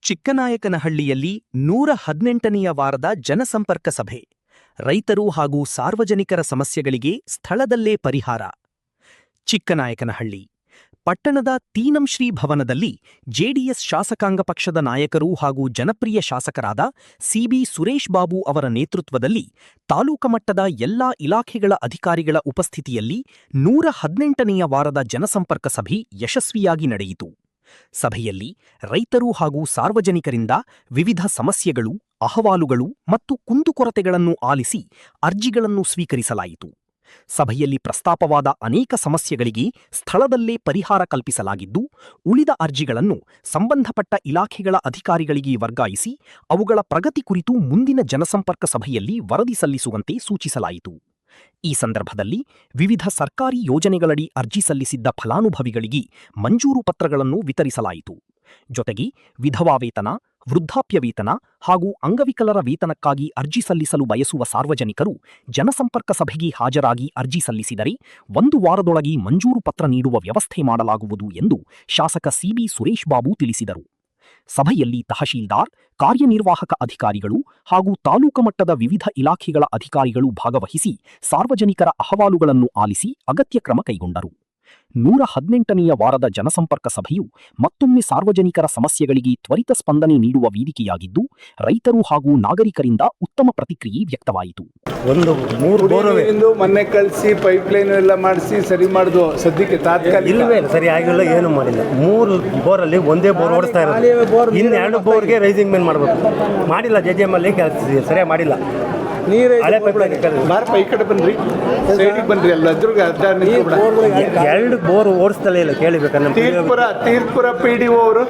ಚಿಕ್ಕನಾಯಕನಹಳ್ಳಿಯಲ್ಲಿ 118ನೆಯ ವಾರದ ಜನಸಂಪರ್ಕ ಸಭೆ. ರೈತರು ಹಾಗೂ ಸಾರ್ವಜನಿಕರ ಸಮಸ್ಯೆಗಳಿಗೆ ಸ್ಥಳದಲ್ಲೇ ಪರಿಹಾರ. ಚಿಕ್ಕನಾಯಕನಹಳ್ಳಿ ಪಟ್ಟಣದ ತೀನಂಶ್ರೀ ಭವನದಲ್ಲಿ ಜೆಡಿಎಸ್ ಶಾಸಕಾಂಗ ಪಕ್ಷದ ನಾಯಕರು ಹಾಗೂ ಜನಪ್ರಿಯ ಶಾಸಕರಾದ ಸಿಬಿ ಸುರೇಶ್ ಬಾಬು ಅವರ ನೇತೃತ್ವದಲ್ಲಿ ತಾಲೂಕು ಮಟ್ಟದ ಎಲ್ಲಾ ಇಲಾಖೆಗಳ ಅಧಿಕಾರಿಗಳ ಉಪಸ್ಥಿತಿಯಲ್ಲಿ 118ನೆಯ ವಾರದ ಜನಸಂಪರ್ಕ ಸಭೆ ಯಶಸ್ವಿಯಾಗಿ ನಡೆಯಿತು. ಸಭೆಯಲ್ಲಿ ರೈತರು ಹಾಗೂ ಸಾರ್ವಜನಿಕರಿಂದ ವಿವಿಧ ಸಮಸ್ಯೆಗಳು, ಅಹವಾಲುಗಳು ಮತ್ತು ಕುಂದುಕೊರತೆಗಳನ್ನು ಆಲಿಸಿ ಅರ್ಜಿಗಳನ್ನು ಸ್ವೀಕರಿಸಲಾಯಿತು. ಸಭೆಯಲ್ಲಿ ಪ್ರಸ್ತಾಪವಾದ ಅನೇಕ ಸಮಸ್ಯೆಗಳಿಗೆ ಸ್ಥಳದಲ್ಲೇ ಪರಿಹಾರ ಕಲ್ಪಿಸಲಾಗಿದ್ದು, ಉಳಿದ ಅರ್ಜಿಗಳನ್ನು ಸಂಬಂಧಪಟ್ಟ ಇಲಾಖೆಗಳ ಅಧಿಕಾರಿಗಳಿಗೆ ವರ್ಗಾಯಿಸಿ ಅವುಗಳ ಪ್ರಗತಿ ಕುರಿತು ಮುಂದಿನ ಜನಸಂಪರ್ಕ ಸಭೆಯಲ್ಲಿ ವರದಿ ಸಲ್ಲಿಸುವಂತೆ ಸೂಚಿಸಲಾಯಿತು. ಈ ಸಂದರ್ಭದಲ್ಲಿ ವಿವಿಧ ಸರ್ಕಾರಿ ಯೋಜನೆಗಳಡಿ ಅರ್ಜಿ ಸಲ್ಲಿಸಿದ್ದ ಫಲಾನುಭವಿಗಳಿಗೆ ಮಂಜೂರು ಪತ್ರಗಳನ್ನು ವಿತರಿಸಲಾಯಿತು. ಜೊತೆಗೆ ವಿಧವಾ ವೇತನ, ವೃದ್ಧಾಪ್ಯ ವೇತನ ಹಾಗೂ ಅಂಗವಿಕಲರ ವೇತನಕ್ಕಾಗಿ ಅರ್ಜಿ ಸಲ್ಲಿಸಲು ಬಯಸುವ ಸಾರ್ವಜನಿಕರು ಜನಸಂಪರ್ಕ ಸಭೆಗೆ ಹಾಜರಾಗಿ ಅರ್ಜಿ ಸಲ್ಲಿಸಿದರೆ 1 ವಾರದೊಳಗೆ ಮಂಜೂರು ಪತ್ರ ನೀಡುವ ವ್ಯವಸ್ಥೆ ಮಾಡಲಾಗುವುದು ಎಂದು ಶಾಸಕ ಸಿಬಿ ಸುರೇಶ್ ಬಾಬು ತಿಳಿಸಿದರು. ಸಭೆಯಲ್ಲಿ ತಹಶೀಲ್ದಾರ್, ಕಾರ್ಯನಿರ್ವಾಹಕ ಅಧಿಕಾರಿಗಳು ಹಾಗೂ ತಾಲೂಕು ಮಟ್ಟದ ವಿವಿಧ ಇಲಾಖೆಗಳ ಅಧಿಕಾರಿಗಳು ಭಾಗವಹಿಸಿ ಸಾರ್ವಜನಿಕರ ಅಹವಾಲುಗಳನ್ನು ಆಲಿಸಿ ಅಗತ್ಯ ಕ್ರಮ ಕೈಗೊಂಡರು. 118ನೆಯ ವಾರದ ಜನಸಂಪರ್ಕ ಸಭೆಯು ಮತ್ತೊಮ್ಮೆ ಸಾರ್ವಜನಿಕರ ಸಮಸ್ಯೆಗಳಿಗೆ ತ್ವರಿತ ಸ್ಪಂದನೆ ನೀಡುವ ವೇದಿಕೆಯಾಗಿದ್ದು, ರೈತರು ಹಾಗೂ ನಾಗರಿಕರಿಂದ ಉತ್ತಮ ಪ್ರತಿಕ್ರಿಯೆ ವ್ಯಕ್ತವಾಯಿತು. ಮೊನ್ನೆ ಕಳಿಸಿ ಪೈಪ್ಲೈನ್ ಎಲ್ಲ ಮಾಡಿಸಿ ಸರಿ ಮಾಡಿದ್ವು. ಸದ್ಯಕ್ಕೆ ತಾತ್ಕಾಲಿಕ ಇಲ್ಲವೇ ಸರಿ ಆಗಿಲ್ಲ, ಏನು ಮಾಡಿಲ್ಲ. 3 ಬೋರಲ್ಲಿ ಒಂದೇ ಬೋರ್ ಓಡಿಸ್ತಾ ಇರೋದು. ಇನ್ನು 2 ಬೋರ್ಗೆ ರೈಸಿಂಗ್ ಮೇನ್ ಮಾಡಬೇಕು. ಮಾಡಿಲ್ಲ. ಜೆಜೆಎಮ್ಮಲ್ಲಿ ಸರಿಯಾಗಿ ಮಾಡಿಲ್ಲ. ನೀರೇ ಬಾರಪ್ಪ, ಈ ಕಡೆ ಬನ್ರಿ, ಸೈಡಿಗೆ ಬನ್ರಿ. ಎಲ್ಲ 2 ಬೋರ್ ಓಡಿಸ್ತಲೇ ಇಲ್ಲ. ಕೇಳಿಬೇಕಂದ್ರೆ ತೀರ್ಪುರ PDO ಅವರು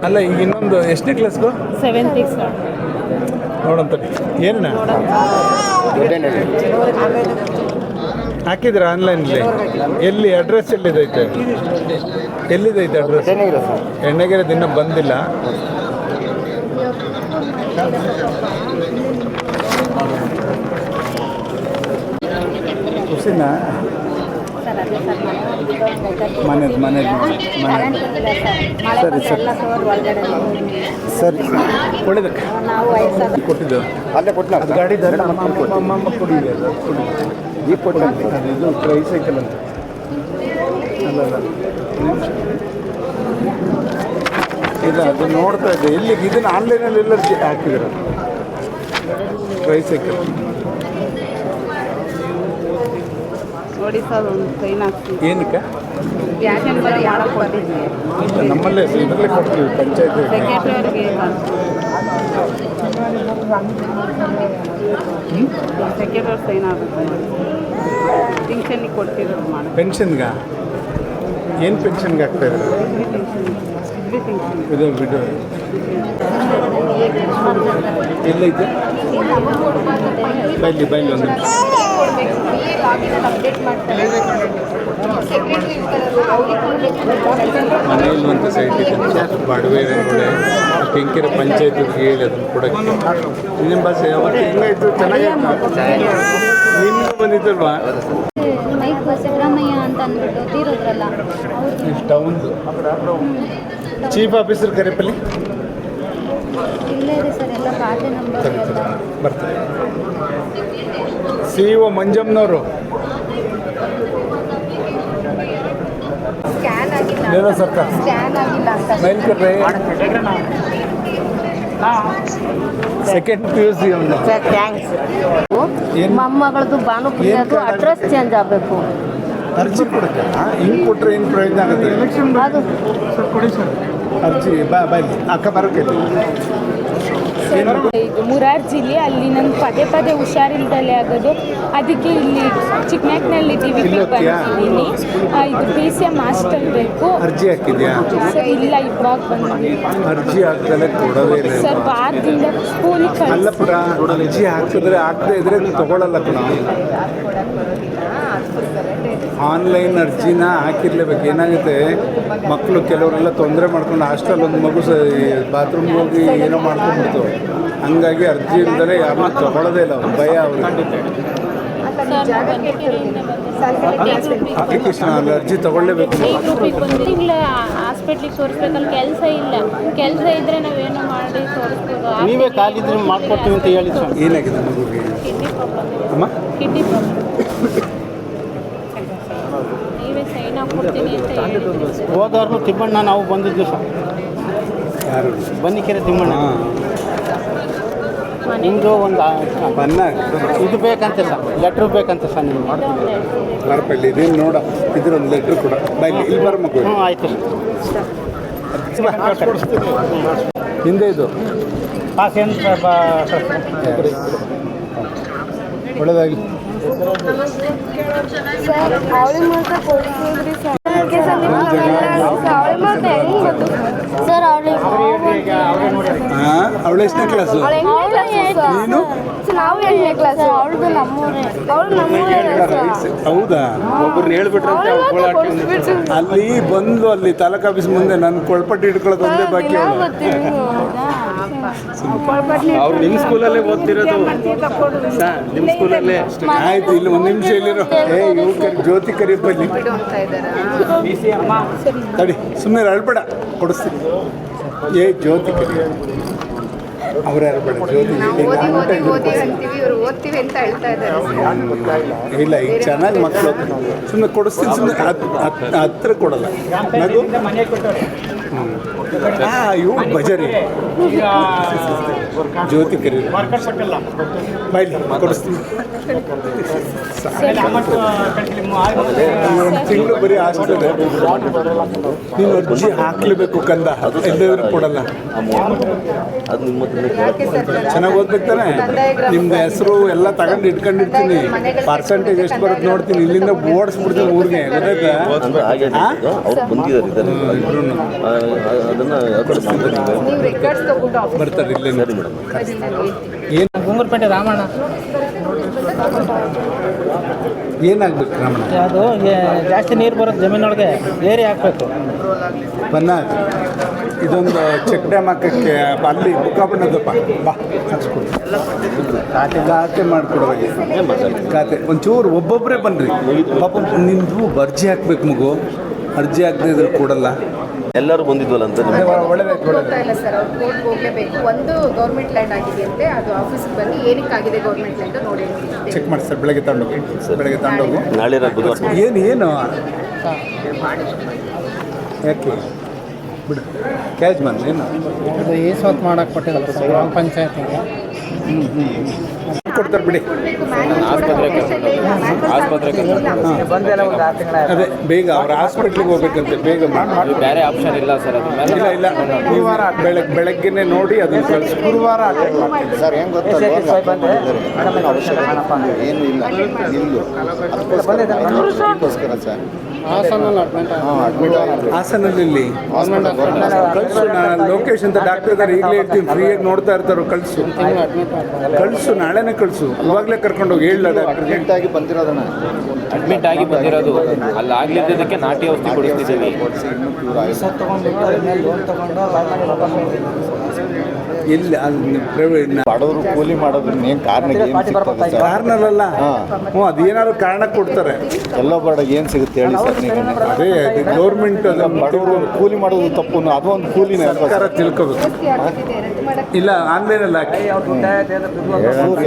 ಅಲ್ಲ. ಈಗ ಇನ್ನೊಂದು ಎಷ್ಟನೇ ಕ್ಲಾಸ್ಗೂ 7th ನೋಡಂತ ಏನ ಹಾಕಿದ್ರ ಆನ್ಲೈನಲ್ಲಿ? ಎಲ್ಲಿ ಅಡ್ರೆಸ್ ಎಲ್ಲಿದೈತೆ ಅಡ್ರೆಸ್? ಎಣ್ಣೆಗೆರೆ ದಿನ ಬಂದಿಲ್ಲ. ಹುಸಿನ ಮನೇದು ಸರಿ ಒಳ್ಳೇದಕ್ಕೆ ಕೊಟ್ಟಿದ್ದು ಅಲ್ಲೇ ಕೊಟ್ಟು ಅದು ಗಾಡಿ ಅಮ್ಮ ಕೊಡಿದೆ. ಈಗ ಕೊಟ್ಟು ಅದು ಇದು ಟ್ರೈಸೈಕಲ್ ಅಂತ ಅಲ್ಲ ಇಲ್ಲ, ಅದು ನೋಡ್ತಾ ಇದ್ದೆ. ಎಲ್ಲಿಗೆ ಇದನ್ನು ಆನ್ಲೈನಲ್ಲಿ ಎಲ್ಲ ಹಾಕಿದ್ರು. ಟ್ರೈಸೈಕಲ್ ನೋಡಿ ಸರ್, ಒಂದು ಸೈನ್ ಹಾಕ್ತೀವಿ. ಏನಕ್ಕೆ? ನಮ್ಮಲ್ಲೇ ಇದರಲ್ಲೇ ಕೊಡ್ತೀವಿ ಪಂಚಾಯತ್ ಸೆಕ್ರೆಟರಿ ಸೈನ್ ಆಗುತ್ತೆ. ಪೆನ್ಷನ್ಗೆ ಕೊಡ್ತಿರೋದು ಮಾಡಿ. ಪೆನ್ಷನ್ಗೆ ಏನು ಪೆನ್ಷನ್ಗೆ ಆಗ್ತಾ ಇದ್ದಾರೆ? ಇದು ಬಿಡು ಎಲ್ಲೈತೆ? ಬೈಲಿ ಒಂದು ಮನೆಯಲ್ಲಿ ಒಂದು ಸೈಟ್ ಇದೆ, ಬಾಡುವೆ ಕಡೆ ಕೆಂಕೆರೆ ಪಂಚಾಯತ್ಗೆ ಹೇಳಿ ಅದನ್ನು ಕೊಡೋಕ್ಕೆ. ನಿಮ್ಮ ಭಾಷೆ ಅವತ್ತು ಹೆಂಗಾಯ್ತು? ಚೆನ್ನಾಗಿತ್ತು. ನಿಮ್ಗೆ ಬಂದಿದ್ದಲ್ವಾ? ಸಿದ್ದರಾಮಯ್ಯ ಅಂತ ಅಂದ್ಬಿಟ್ಟು ತೀರೋದ್ರಲ್ಲ, ಟೌನ್ದು ಚೀಫ್ ಆಫೀಸರ್ ಕರೆಪಲ್ಲಿ ಇಲ್ಲೇ ಇದೆ ಸರ್. ಎಲ್ಲ ಖಾತೆ ನಂಬರ್ ಬರ್ತಾರೆ. CEO ಮಂಜಮ್ಮನವರು ಸ್ಕ್ಯಾನ್ ಆಗಿಲ್ಲ ಅಂತ ಮೈಲ್ ಕೊಡ್ರಿ. Second PUC sir, thanks. ಮೊಮ್ಮಗಳದ್ದು ಭಾನುಪ್ರಿಯದು ಅಡ್ರೆಸ್ ಚೇಂಜ್ ಆಗಬೇಕು. ಅರ್ಜಿ ಕೊಡುತ್ತೆ. ಹಿಂಗೆ ಕೊಟ್ಟರೆ ಏನು ಪ್ರಯೋಜನ ಆಗುತ್ತೆ? ಅದು ಕೊಡಿ ಸರ್ ಅರ್ಜಿ. ಬಾಯ್ ಅಕ್ಕ ಬರೋಕ್ಕೆ ಇದು ಮುರಾರ್ಜಿಲಿ ಅಲ್ಲಿ ನಂಗೆ ಪದೇ ಹುಷಾರಿಲ್ದಲೇ ಆಗೋದು. ಅದಕ್ಕೆ ಇಲ್ಲಿ ಚಿಕ್ಕನಾಯಕನಹಳ್ಳಿ ಟಿವಿಗೆ ಬಂದಿದ್ದೀನಿ. ಇದು PCM ಹಾಸ್ಟೆಲ್ ಬೇಕು. ಅರ್ಜಿ ಹಾಕಿದ್ಯಾ ಸರ್? ಇಲ್ಲ, ಇವಾಗ ಬಂದಿದ್ದೀನಿ. ಅರ್ಜಿ ಹಾಕ್ದಲ್ಲೇ ಕೊಡೋದೇ ಇಲ್ಲ ಸರ್. ವಾರದಿಂದ ಸ್ಕೂಲಿಗೆ ಅಲ್ಲ ಪುರ ಅರ್ಜಿ ಹಾಕಿದ್ರೆ ಹಾಕದೇ ಇದ್ರೆ ತಗೊಳ್ಳಲ್ಲ ಪುರ. ಆನ್ಲೈನ್ ಅರ್ಜಿನ ಹಾಕಿರ್ಲೇಬೇಕು. ಏನಾಗುತ್ತೆ, ಮಕ್ಕಳು ಕೆಲವರೆಲ್ಲ ತೊಂದರೆ ಮಾಡ್ಕೊಂಡು ಹಾಸ್ಟೆಲ್ ಒಂದು ಮಗು ಬಾತ್ರೂಮ್ಗೆ ಹೋಗಿ ಏನೋ ಮಾಡ್ಕೊಂಡ್ಬಿಡ್ತು. ಹಂಗಾಗಿ ಅರ್ಜಿ ಇಲ್ದರೆ ಯಾರನ್ನೂ ತಗೊಳ್ಳೋದೇ ಇಲ್ಲ. ಭಯ ಅವ್ರಿಗೆ. ಅಪ್ಲಿಕೇಶನ್ ಅಲ್ಲಿ ಅರ್ಜಿ ತಗೊಳ್ಳೇಬೇಕು. ಇಲ್ಲ ಹಾಸ್ಪಿಟ್ಲಿಗೆ ತೋರಿಸ್ಬೇಕಲ್ಲ, ಕೆಲಸ ಇಲ್ಲ. ಕೆಲಸ ಇದ್ರೆ ನಾವೇನೋ ಮಾಡಿ ತೋರಿಸ್ಬೋದು. ನೀವೇ ಕಾಲಿದ್ರೆ ಮಾಡ್ಕೊಡ್ತೀವಿ ಅಂತ ಹೇಳಿ ಸರ್. ಏನಾಗಿದೆ ಮಗುಗೆ? ಕಿಡ್ನಿ ಪ್ರಾಬ್ಲಮ್ ಇದೆ. ಅಮ್ಮ ಕಿಡ್ನಿ ಪ್ರಾಬ್ಲಮ್. ನೀವೇ ಸೈನ್ ಹಾಕ್ಕೊಡ್ತೀನಿ ಅಂತ ಹೇಳಿದ್ರಿ ಸರ್. ಹೋದವ್ರು ತಿಮ್ಮಣ್ಣ ನಾವು ಬಂದಿದ್ದು ಸರ್, ಯಾರು? ಬನ್ನಿಕೆರೆ ತಿಮ್ಮಣ್ಣ. ಮನೆ ನಿಮ್ಮದು ಒಂದು ಬನ್ನ ಇದು ಬೇಕಂತೆ ಸರ್, ಲೆಟ್ರ್ ಬೇಕಂತೆ ಸರ್ ನಿಮ್ಗೆ. ಬರಪಲ್ಲಿ ಇದೇನು ನೋಡ, ಇದ್ರೊಂದು ಲೆಟ್ರ್ ಕೂಡ ಬೈಲಿ ಇಲ್ಲಿ ಬರ ಮಗು. ಹ್ಞೂ ಆಯಿತು ಸರ್. ಹಿಂದೆ ಇದು ಪಾಸೇನು ಒಳ್ಳೆದಾಗಲಿ. ಸರ್ ಅವಳಿ ಮಾತ್ರ ಕೊಡ್ತಿದ್ರಿ ಸರ್. ಸರ್ ಅವಳು ಎಷ್ಟನೇ ಕ್ಲಾಸು? ನೀನು? ನಾವು 8ನೇ ಕ್ಲಾಸ್. ಅವಳದು ನಮ್ಮೂರೇ. ಅವಳು ನಮ್ಮೂರೇ ಸರ್. ಹೌದಾ? ಒಬ್ಬರನ್ನ ಹೇಳ್ಬಿಟ್ರೆ ಅಲ್ಲಿ ಬಂದು ಅಲ್ಲಿ ತಾಲೂಕು ಆಫೀಸ್ ಮುಂದೆ ನನ್ನ ಕೊಳ್ಪಟ್ಟಿ ಹಿಡ್ಕೊಳ್ಳೋದು ಒಂದೇ ಬಾಕಿ. ಅವ್ರು ನಿಮ್ಮ ಸ್ಕೂಲಲ್ಲೇ ಓದ್ತಿರೋದು ಸರ್, ನಿಮ್ಮ ಸ್ಕೂಲಲ್ಲೇ. ಆಯ್ತು, ಇಲ್ಲಿ ಒಂದು ನಿಮಿಷ ಇಲ್ಲಿರೋ. ಇವು ಜ್ಯೋತಿ ಕರಿಯಪ್ಪಲ್ಲಿ ತಡಿ, ಸುಮ್ಮನೆ ಅಳ್ಬೇಡ, ಕೊಡಿಸ್ತೀನಿ. ಜ್ಯೋತಿ ಕರಿ ಅವ್ರು ಅಳ್ಬೇಡ. ಜ್ಯೋತಿ ಇಲ್ಲ, ಈಗ ಚೆನ್ನಾಗಿ ಮಕ್ಕಳು ಸುಮ್ಮನೆ ಕೊಡಿಸ್ತೀನಿ. ಸುಮ್ಮನೆ ಹತ್ರ ಕೊಡಲ್ಲ ನಗು. ಇವು ಬಜಾರಿ ಜ್ಯೋತಿ ಕರಿ ಬೈಲಿ ಕೊಡಿಸ್ತೀನಿ. ಒಂದು ತಿಂಗಳು ಬರೀ ಹಾಸ್ಟೆಲ್ ನೀನು ಅರ್ಜಿ ಹಾಕ್ಲೇಬೇಕು ಕಂದ, ಎಲ್ಲರೂ ಕೊಡಲ್ಲ. ಚೆನ್ನಾಗಿ ಓದ್ಬೇಕು ತಾನೆ? ನಿಮ್ದು ಹೆಸರು ಎಲ್ಲ ತಗೊಂಡು ಇಟ್ಕೊಂಡಿರ್ತೀನಿ. ಪರ್ಸೆಂಟೇಜ್ ಎಷ್ಟು ಬರುತ್ತೆ ನೋಡ್ತೀನಿ. ಇಲ್ಲಿಂದ ಓಡಿಸ್ಬಿಡ್ತೀನಿ ಊರಿಗೆ. ಬರ್ತಾರೆ ಇಲ್ಲೇ. ಏನು ಗುಂಗೂರ್ಪೇಟೆ ರಾಮಣ್ಣ. ಏನಾಗ್ಬೇಕು ರಾಮಣ್ಣ? ಅದು ಜಾಸ್ತಿ ನೀರು ಬರೋದು ಜಮೀನೊಳಗೆ ಏರಿ ಹಾಕಬೇಕು. ಬನ್ನ ಇದೊಂದು ಚೆಕ್ ಡ್ಯಾಮ್ ಹಾಕಕ್ಕೆ ಅಲ್ಲಿ ಬುಕ್ಕಾಬಣ್ಣದಪ್ಪ ಬಾ ಹಾಕ್ಸ್ಕೊಡಿ. ಖಾತೆ ಮಾಡಿಕೊಡುವಾಗೆ ಖಾತೆ ಒಂಚೂರು ಒಬ್ಬೊಬ್ಬರೇ ಬನ್ನಿರಿ. ಪಾಪ ನಿಮ್ಮದು ಅರ್ಜಿ ಹಾಕ್ಬೇಕು ಮಗು. ಅರ್ಜಿ ಹಾಕದೇ ಇದ್ರೆ ಕೊಡಲ್ಲ. ಎಲ್ಲರೂ ಬಂದಿದ್ವಲ್ಲ ಅಂತ ಒಳ್ಳೆದಾಯ್ತು. ಇಲ್ಲ ಸರ್, ಅವ್ರು ಕೋರ್ಟ್ ಹೋಗಲೇಬೇಕು. ಒಂದು ಗೌರ್ಮೆಂಟ್ ಲ್ಯಾಂಡ್ ಆಗಿದೆಯಂತೆ, ಅದು ಆಫೀಸಿಗೆ ಬನ್ನಿ ಏನಕ್ಕಾಗಿದೆ ಗೌರ್ಮೆಂಟ್ ಲ್ಯಾಂಡ್ ನೋಡಿ ಚೆಕ್ ಮಾಡಿ ಸರ್. ಬೆಳಗ್ಗೆ ತಗೊಂಡೋಗಿ, ಬೆಳಗ್ಗೆ ತಗೊಂಡೋಗು. ನಾಳೆ ಬುಧವಾರ. ಏನು ಯಾಕೆ ಬಿಡು, ಕ್ಯಾಚ್ ಬಂದು ಏನು ಅದು ಏಸೊತ್ತು ಮಾಡಕ್ಕೆ ಕೊಟ್ಟಿಲ್ಲ ಸರ್ ಗ್ರಾಮ ಪಂಚಾಯತಿಗೆ. ಕೊಡ್ತಾರೆ ಬಿಡಿ. ಅದೇ ಬೇಗ ಅವ್ರ ಹಾಸ್ಪಿಟ್ಲಿಗೆ ಹೋಗ್ಬೇಕಂತೆ, ಬೇಗ ಮಾಡಿ. ಬೇರೆ ಆಪ್ಷನ್ ಇಲ್ಲ ಸರ್ ಅದು. ಇಲ್ಲ ಇಲ್ಲ, ನೀವು ಬೆಳಗ್ಗೆನೆ ನೋಡಿ ಅದನ್ನು ಕಳಿಸಿ. ಗುರುವಾರ ಸರ್ ಏನು ಗೊತ್ತಾ, ಏನು ಇಲ್ಲ ನಿಲ್ಲು ಅದಕ್ಕೋಸ್ಕರ ಸರ್. ಹಾಸನಲ್ಲಿ ಕಳಿಸು. ನಾನು ಲೋಕೇಶ್ ಅಂತ ಡಾಕ್ಟರ್ ಇದ್ದಾರೆ, ಈಗಲೇ ಹೇಳ್ತೀನಿ. ಫ್ರೀಯಾಗಿ ನೋಡ್ತಾ ಇರ್ತಾರೋ. ಕಳಿಸು ಕಳಿಸು, ನಾಳೆನೇ ಕಳಿಸು. ಇವಾಗಲೇ ಕರ್ಕೊಂಡೋಗಿ ಹೇಳ ಡಾಕ್ಟರ್. ಆಗಿ ಬಂದಿರೋದನ್ನ ಅಡ್ಮಿಟ್ ಆಗಿ ಬಂದಿರೋದು. ಅಲ್ಲಿ ಆಗ್ಲಿದ್ದಕ್ಕೆ ನಾಟಿ ಔಷಧಿ ಕೊಡಿಸ್ತಿದ್ದೀವಿ. ಎಲ್ಲಿ ಪ್ರೈವೇಟ್ ಬಡವರು ಕೂಲಿ ಮಾಡೋದನ್ನ ಏನು ಕಾರಣಕ್ಕೆ ಏನು ಸಿಗ್ತದೆ ಸರ್? ಕಾರ್ನಲ್ಲ. ಹ್ಞೂ, ಅದೇನಾದ್ರು ಕಾರಣ ಕೊಡ್ತಾರೆ. ಎಲ್ಲ ಬಡ ಏನು ಸಿಗುತ್ತೆ ಹೇಳಿ ಸರ್ ನೀವು? ಅದೇ ಗೌರ್ಮೆಂಟ್ ಬಡವರು ಕೂಲಿ ಮಾಡೋದು ತಪ್ಪು, ಅದು ಒಂದು ಕೂಲಿನ ಸರ್ಕಾರ ತಿಳ್ಕೋಬೇಕು. ಇಲ್ಲ ಆನ್ಲೈನಲ್ಲಿ ಹಾಕಿ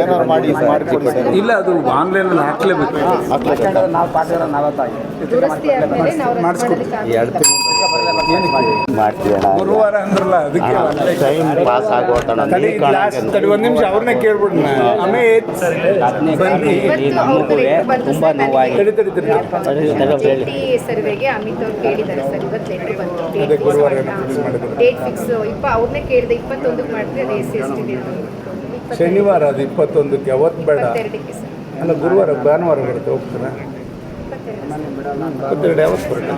ಏನಾದ್ರು ಮಾಡಿಕೊಡಿ ಸರ್. ಇಲ್ಲ, ಅದು ಆನ್ಲೈನಲ್ಲಿ ಹಾಕ್ಲೇಬೇಕು. ಮಾಡಿಸ್ಕೊಡಿ. ಗುರುವಾರ ಅಂದ್ರಲ್ಲ ಅದಕ್ಕೆ ತಡಿ ಒಂದು ನಿಮಿಷ ಅವ್ರನ್ನೇ ಕೇಳ್ಬಿಡ್ನ. ಆಮೇಲೆ ತುಂಬ ನೋವಾಗಿ ಸರ್ವೆಗೆ ಅಮಿತ್ ಅವ್ರು ಕೇಳಿದ್ದಾರೆ ಸರ್. ಇವತ್ತು ಲೆಟರ್ ಬಂತು. ಅದೇ ಗುರುವಾರ ಡೇಟ್ ಫಿಕ್ಸ್ ಅವ್ರನ್ನೇ ಕೇಳಿದೆ. 21ಕ್ಕೆ ಮಾಡಿದ್ರೆ ಅದು SC ಶನಿವಾರ ಅದು 21ಕ್ಕೆ. ಅವತ್ತು ಬೇಡ 22ಕ್ಕೆ ಸರ್. ಅಲ್ಲ, ಗುರುವಾರ ಭಾನುವಾರ ಬರುತ್ತೆ. ಹೋಗ್ತೀರಾ? 22 ಯಾವತ್ತು ಬರುತ್ತೆ?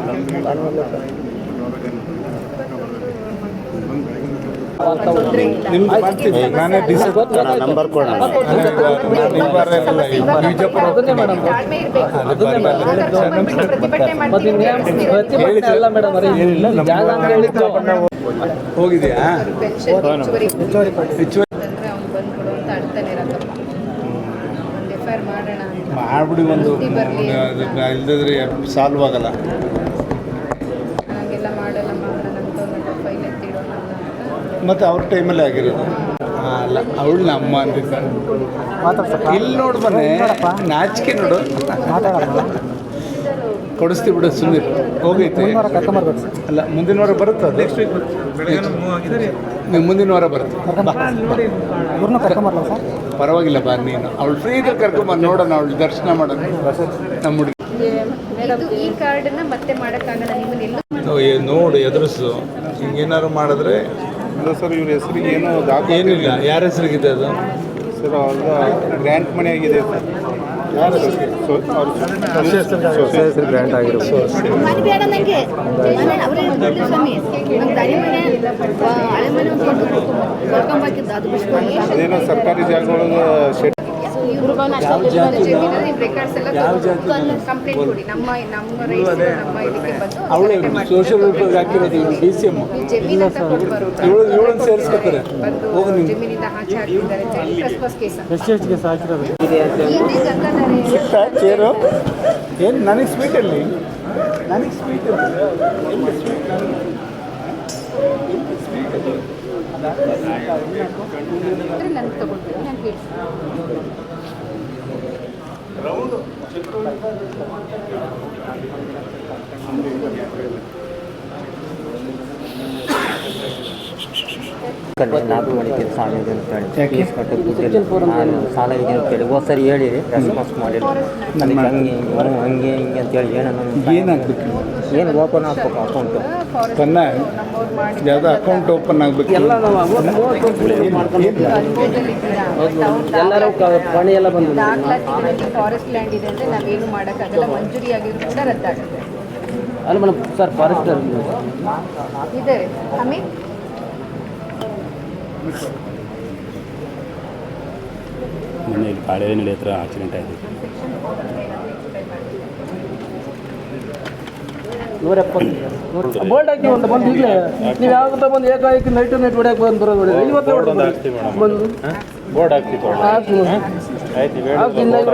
ನಿಮ್ದು ಮಾಡ್ತೀವಿ. ನಾನೇ ನಂಬರ್ ಕೊಡೋಣ. ಬಿಜಾಪುರ ತಾಳ್ಮೆ ಇರಬೇಕು. ಹೋಗಿದೆಯಾ? ಬಂದ್ಬಿಡು ಅಂತ ಅಳ್ತಾನೆ ಇರತ್ತಪ್ಪ. ಒಂದು FIR ಮಾಡೋಣ ಅಂತ. ಮಾಡಿಬಿಡಿ ಒಂದು, ಬರಲಿ ಇಲ್ಲದಿದ್ರೆ ಸಾಲ್ವ್ ಆಗಲ್ಲ. ಹಾಗೆಲ್ಲ ಮಾಡಲ್ಲ ಅಂತ ಫೈಲ್ ಎತ್ತಿಡೋಣ ಅಂತ. ಮತ್ತು ಅವ್ರ ಟೈಮಲ್ಲಿ ಆಗಿರೋದು. ಅಲ್ಲ ಅವಳು ನಮ್ಮ ಅಂದಿದ್ದಾರೆ. ಇಲ್ಲಿ ನೋಡು ಬನ್ನಿ, ನಾಚಿಕೆ ನೋಡು. ಕೊಡಿಸ್ತೀವಿ ಬಿಡು, ಸುಮ್ಮನೆ ಹೋಗೈತೆ. ಅಲ್ಲ ಮುಂದಿನ ವಾರ ಬರುತ್ತೆ ಅದು. ನೆಕ್ಸ್ಟ್ ವೀಕ್ ನೀವು ಮುಂದಿನ ವಾರ ಬರುತ್ತೆ. ಪರವಾಗಿಲ್ಲ ಬಾ, ನೀನು ಅವಳು ಫ್ರೀ ಇದ್ದರೆ ಕರ್ಕೊಂಬಂದು ನೋಡೋಣ, ಅವಳು ದರ್ಶನ ಮಾಡೋಣ ನಮ್ಮ ಹುಡುಗಿ. ಈ ಕಾರ್ಡನ್ನ ಮತ್ತೆ ಮಾಡೋಕ್ಕಾಗಲ್ಲ ನಿಮ್ಮನ್ನೆಲ್ಲ ನೋಡು ಎದುರಿಸು. ಹಿಂಗೇನಾದ್ರು ಮಾಡಿದ್ರೆ ಇಲ್ಲ ಸರ್, ಇವ್ರ ಹೆಸರಿಗೆ ಏನೋ ಏನಿಲ್ಲ. ಯಾರ ಹೆಸರಿಗಿದೆ ಅದು? ಸರ್ ಅವ್ರದ್ದು ಗ್ರ್ಯಾಂಟ್ ಮನೆ ಆಗಿದೆ ಸರ್. ಯಾರು ಹೆಸರು ಗ್ರ್ಯಾಂಟ್ ಆಗಿರೋದು. ಮನೆ ಬೇಡ ನನಗೆ, ಮನೆ ಅವರೇ ದೊಡ್ಡ ಸ್ವಾಮಿ, ನಮ್ಮ ದನಿ ಮನೆ ಹಳೆ ಮನೆ ಒಂದು ಕೊಡ್ಕೊಂಬಾಕಿದ್ದು ಅದು ಬಿಸ್ಕೊಂಡು ಅದೇನೋ ಸರ್ಕಾರಿ ಜಾಗಗಳಿಗೆ ಶೆಡ್. ರೆಕಾರ್ಡ್ಸ್ ಎಲ್ಲ ಕಂಪ್ಲೇಂಟ್ ಕೊಡಿ. ನಮ್ಮ ರೈಟ್ಸ್ ನಮ್ಮ ಇದಕ್ಕೆ ಬಂದು ಅವಳು ಸೋಷಿಯಲ್ ವೆಲ್ಫೇರ್ಗೆ ಹಾಕಿರೋದು ಇವಳು DCM. ಜಮೀನು ಅಂತ ಕೊಟ್ಟು ಬರುತ್ತೆ. ಇವಳನ್ನು ಸೇರಿಸ್ಕೊತಾರೆ. ಬಂದು ಜಮೀನಿಂದ ಆಚೆ ಹಾಕಿದ್ದಾರೆ ಅಂತ ಹೇಳಿ ಟ್ರೆಸ್ಪಾಸ್ ಕೇಸ್ ಚೇರು ಏನು ನನಗೆ ಸ್ವೀಟಲ್ಲಿ, ನನಗೆ ಸ್ವೀಟಲ್ಲಿ ನಾನು ತಗೊಳ್ತೀನಿ, ನಾನು ಹೇಳ್ತೀನಿ. ನಾವು ಮಾಡಿದ್ದೀವಿ ಸಾಲ ಇದೆ ಅಂತ ಹೇಳಿ ಫೀಸ್ ಕಟ್ಟೋದು ದುಡ್ಡಿಲ್ಲ. ನಾನು ಸಾಲ ಇದೆ ಅಂತ ಹೇಳಿ ಹೋದ ಸರಿ ಹೇಳಿರಿ, ರೆಸ್ಪಾನ್ಸ್ ಮಾಡಿಲ್ಲ. ಅದಕ್ಕೆ ಹಂಗೆ ಹಂಗೆ ಹಿಂಗೆ ಅಂತೇಳಿ ಏನಾಗಬೇಕು, ಏನು ಓಪನ್ ಆಗ್ಬೇಕು ಅಕೌಂಟು. ಯಾವುದೋ ಅಕೌಂಟ್ ಓಪನ್ ಆಗಬೇಕು. ಎಲ್ಲರೂ ಪಣಿ ಎಲ್ಲ ಬಂದು ದಾಖಲಾತಿಗಳಲ್ಲಿ ಫಾರೆಸ್ಟ್ ಲ್ಯಾಂಡ್ ಇದೆ ಅಂದರೆ ನಾವೇನು ಮಾಡೋಕ್ಕಾಗಲ್ಲ. ಮಂಜೂರಿ ಆಗಿದ್ರು ಕೂಡ ರದ್ದಾಗುತ್ತೆ. ಅಲ್ಲ ಮೇಡಮ್ ಸರ್, ಫಾರೆಸ್ಟರ್ ಇದೆ ಆಮೇಲೆ ಮನೆಯಲ್ಲಿ ಬಾಳೆಹಣ್ಣು ಹತ್ರ ಆಕ್ಸಿಡೆಂಟ್ ಆಯಿತು. 170 ಬೋಲ್ಡ್ ಹಾಕಿ ಒಂದು ಬಂದು ಈಗಲೇ ನೀವು ಯಾವಾಗ ಬಂದು ಏಕಾಏಕಿ ನೈಟ್ ಹೊಡೆಯಕ್ಕೆ ಬಂದು ಬರೋದು ಇವತ್ತೇ ಬಂದು ಬೋರ್ಡ್ ಹಾಕ್ತಿತ್ತು.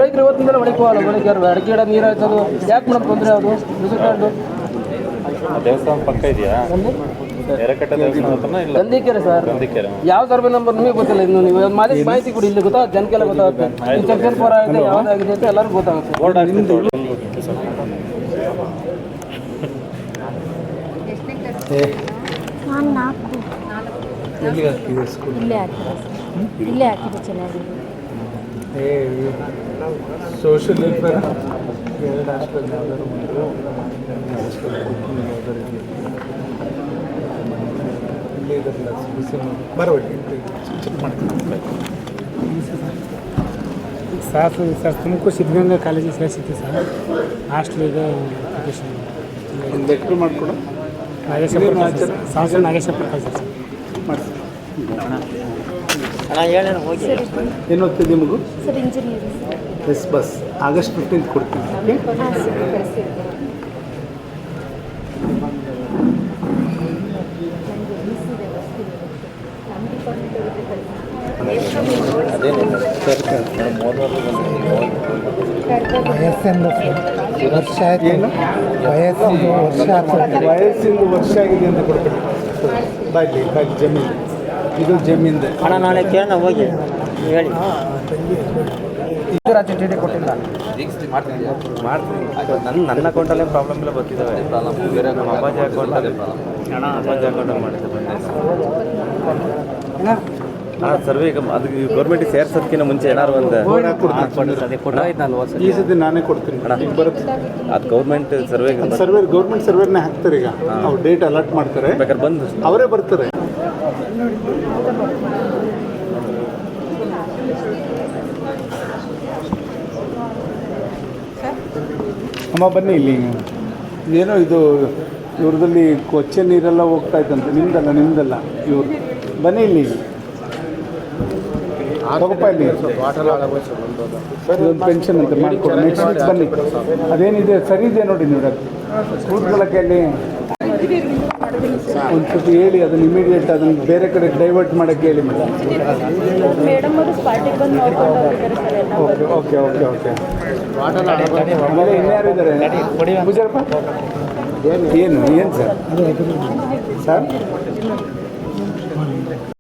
ರೈತರು ಇವತ್ತಿಂದಲೇ ಹೊಡಿಕೋಲ್ಲ. ಬೆಳಗ್ಗೆ ಅಡಿಕೆ ಗಿಡ ನೀರು ಹಾಕೋದು ಯಾಕೆ ಮೇಡಮ್ ತೊಂದರೆ ಅದು ಬಿಸಿಕಾಡು ದೇವಸ್ಥಾನ ಪಕ್ಕ ಇದೆಯಾ? ಎರಕಟ್ಟ ದೇವಸ್ಥಾನ ಹತ್ರನ ಇಲ್ಲ? ಗಂಧಿಕೆರೆ ಸರ್. ಗಂಧಿಕೆರೆ ಯಾವ ಸರ್ವೆ ನಂಬರ್ ನಿಮಗೆ ಗೊತ್ತಿಲ್ಲ. ಇನ್ನು ನೀವು ಮಾಹಿತಿ ಕೊಡಿ, ಇಲ್ಲಿ ಗೊತ್ತಾ ಜನಕ್ಕೆಲ್ಲ ಗೊತ್ತಾಗುತ್ತೆ. ಸೆಕ್ಷನ್ 4 ಆಗಿದೆ, ಯಾವುದಾಗಿದೆ ಅಂತ ಎಲ್ಲರಿಗೂ ಗೊತ್ತಾಗುತ್ತೆ. ಬೋರ್ಡ್ ಹಾಕ್ತಿತ್ತು. ನಾನು 4 ಇಲ್ಲೇ ಹಾಕಿದೆ ಚೆನ್ನಾಗಿ. ಸೋಷಿಯಲ್ ವೆಲ್ಫೇರ್ 2 ಹಾಸ್ಟೆಲ್ ಯಾವ್ದಾದ್ರು ಒಂದು ಇಲ್ಲೇ ಇದರಲ್ಲ ಬರಬೇಡಿ ಸರ್ ತುಮಕೂರು ಸಿದ್ಧಗಂಗಾ ಕಾಲೇಜಿಗೆ ಸೇರಿಸಿತ್ತು ಸರ್. ಹಾಸ್ಟೆಲ್ ಇದೆ ಒಂದು ಲೆಟ್ರ್ ಮಾಡಿಕೊಡು. ನಾಗೇಶಪ್ಪ ನಾಗೇಶಪ್ಪ ಕಳಿಸಿ ಸರ್ ಮಾಡಿಸಿ. ಸರಿ ಏನು ಓದ್ತಿದ್ದೆ ಮಗು? Sir engineering. ಎಸ್ ಬಸ್ ಆಗಸ್ಟ್ 15 ಕೊಡ್ತೀನಿ. ವರ್ಷ ಆಯ್ತು. ಏನು ವಯಸ್ಸಿಂದು ವರ್ಷ ಆಗಿದೆ ಅಂತ ಕೊಡ್ಬೇಕು. ಬಾಯ್ಲಿ ಜಮೀನು, ಇದು ಜಮೀನ್ದೆ. ಹಣ ನಾಳೆ ಕೇಳೋಣ ಹೋಗಿ ಹೇಳಿ. ರಾಜ್ಯ ಟಿ ಡಿ ಕೊಟ್ಟಿಲ್ಲ ಮಾಡ್ತೀನಿ. ನನ್ನ ಅಕೌಂಟಲ್ಲೇ ಪ್ರಾಬ್ಲಮ್ ಎಲ್ಲ ಬರ್ತಿದ್ದಾವೆ. ಬೇರೆ ನಮ್ಮ ಅಪ್ಪಾಜಿ ಅಕೌಂಟಲ್ಲಿ ಅಪ್ಪಾಜಿ ಅಕೌಂಟಲ್ಲಿ ಮಾಡಿದ್ದೆ. ಸರ್ವೆ ಅದು ಗೌರ್ಮೆಂಟಿಗೆ ಸೇರ್ಸೋದಕ್ಕಿಂತ ಮುಂಚೆ ಏನಾರು ಒಂದು ಈ ಸತಿ ನಾನೇ ಕೊಡ್ತೀನಿ. ಬರುತ್ತೆ ಅದು ಗೌರ್ಮೆಂಟ್ ಸರ್ವೆ ಗೌರ್ಮೆಂಟ್ ಸರ್ವೇನೇ ಹಾಕ್ತಾರೆ. ಈಗ ಅವ್ರು ಡೇಟ್ ಅಲಾಟ್ ಮಾಡ್ತಾರೆ, ಬೇಕಾದ್ರೆ ಬಂದು ಅವರೇ ಬರ್ತಾರೆ. ಅಮ್ಮ ಬನ್ನಿ ಇಲ್ಲಿ. ಏನೋ ಇದು ಇವ್ರದಲ್ಲಿ ಕೊಚ್ಚೆ ನೀರೆಲ್ಲ ಹೋಗ್ತಾ ಇತ್ತಂತೆ. ನಿಮ್ದಲ್ಲ ಇವ್ರು. ಬನ್ನಿ ಇಲ್ಲಿ ತಗೋಪ್ಪ. ಇಲ್ಲಿ ಒಂದು ಪೆನ್ಷನ್ ಅಂತ ಮಾಡಿಕೊಡಿ. ನೆಕ್ಸ್ಟ್ ವೀಕ್ ಬನ್ನಿ. ಅದೇನಿದೆ ಸರಿ ಇದೆ ನೋಡಿ. ನೀವು ಕೂತ್ಕೊಳ್ಳೋಕ್ಕೆ ಅಲ್ಲಿ ಒಂದು ಸ್ವಲ್ಪ ಹೇಳಿ ಅದನ್ನು ಇಮಿಡಿಯೇಟ್ ಅದನ್ನು ಬೇರೆ ಕಡೆ ಡೈವರ್ಟ್ ಮಾಡೋಕ್ಕೆ ಹೇಳಿ ಮೇಡಮ್. ಮೇಡಮ್ ಅವರು ಸ್ಪಾಟಿಗೆ ಬಂದು ನೋಡ್ಕೊಂಡು ಹೋಗಿದ್ದಾರೆ ಸರ್ ಎಲ್ಲ. Okay okay okay okay. ಆಮೇಲೆ ಇನ್ಯಾರು ಇದ್ದಾರೆ ಪೂಜಾರಪ್ಪ? ಏನು ಸರ್ ಸರ್